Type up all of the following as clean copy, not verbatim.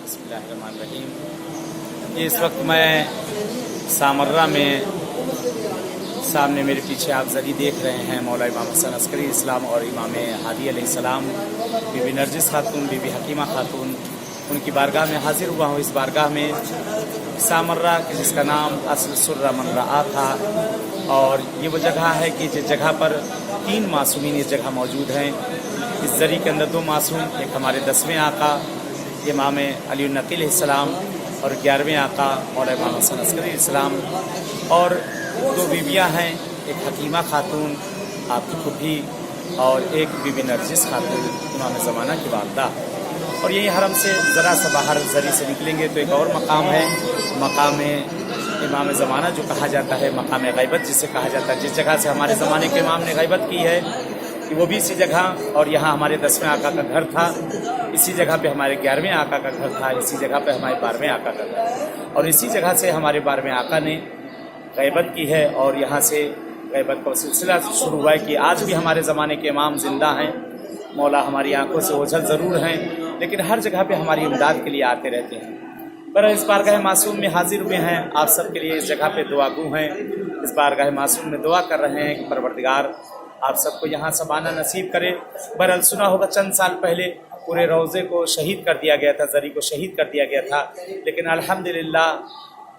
बिस्मिल्लाहिर्रहमानिर्रहीम। ये इस वक्त मैं सामर्रा में सामने मेरे पीछे आप ज़री देख रहे हैं मौला इमाम हसन अस्करी इस्लाम और इमाम हादी अलैहिस्सलाम, बीबी नरजिस खातून, बीबी हकीमा खातून, उनकी बारगाह में हाजिर हुआ हूँ। इस बारगाह में सामर्रा जिसका नाम असल सुर्रा मन रआ था, और ये वो जगह है कि जिस जगह पर 3 मासूमीन इस जगह मौजूद हैं। इस ज़री के अंदर 2 मासूम, एक हमारे 10वें आका इमाम अली नकील इस्लाम और 11वें आका मौला इमाम हसन अस्करी इस्लाम, और 2 बीबियाँ हैं, एक हकीमा खातून आपकी फूफी और एक बीबी नरजिस खातून इमाम ज़माना की वालदा। और यही हरम से ज़रा सा बाहर ज़री से निकलेंगे तो एक और मकाम है, मकाम इमाम ज़माना जो कहा जाता है, मकाम गैबत जिसे कहा जाता है। जिस जगह से हमारे ज़माने के इमाम ने गैबत की है कि वो भी इसी जगह, और यहाँ हमारे 10वें आका का घर था, इसी जगह पे हमारे 11वें आका का घर था, इसी जगह पे हमारे 12वें आका का घर, और इसी जगह से हमारे 12वें आका ने गैबत की है। और यहाँ से गैबत का सिलसिला शुरू हुआ है कि आज भी हमारे ज़माने के इमाम ज़िंदा हैं। मौला हमारी आंखों से ओझल ज़रूर हैं, लेकिन हर जगह पे हमारी इमदाद के लिए आते रहते हैं। पर इस बारगाह मासूम में हाजिर हुए हैं, आप सब के लिए इस जगह पे दुआगू हैं। इस बारगाह मासूम में दुआ कर रहे हैं कि परवरदिगार आप सबको यहाँ सब आना नसीब करे। बहरहाल सुना होगा चंद साल पहले पूरे रोज़े को शहीद कर दिया गया था, ज़री को शहीद कर दिया गया था, लेकिन अल्हम्दुलिल्लाह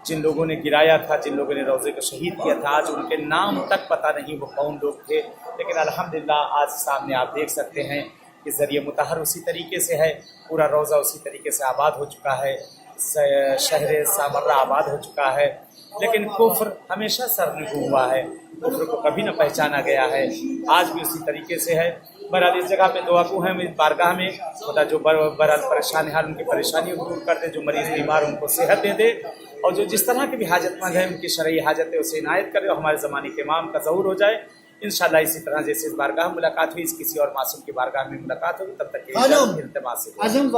जिन लोगों ने गिराया था, जिन लोगों ने रोज़े को शहीद किया था, आज उनके नाम तक पता नहीं वो कौन लोग थे। लेकिन अल्हम्दुलिल्लाह आज सामने आप देख सकते हैं कि ज़रिए मुतहर उसी तरीके से है, पूरा रोज़ा उसी तरीके से आबाद हो चुका है, शहर सामर्रा आबाद हो चुका है। लेकिन कुफ्र हमेशा सरनगू हुआ है, कुफ्र को कभी न पहचाना गया है, आज भी उसी तरीके से है। बहरहाल इस जगह पे दुआगू हैं इस बारगाह में, खुदा जो बहरहाल परेशान हाल उनकी परेशानियों को दूर कर दे, जो मरीज़ बीमार उनको सेहत दे दे, और जो जिस तरह के भी हाजतमंद हैं उनकी शरई हाजत है उसे इनायत करे, और हमारे ज़माने के इमाम का ज़हूर हो जाए इंशाअल्लाह। इसी तरह जैसे इस बारगाह में मुलाकात हुई, इस किसी और मासूम की बारगाह में मुलाकात होगी। तब तक के इल्तिमास से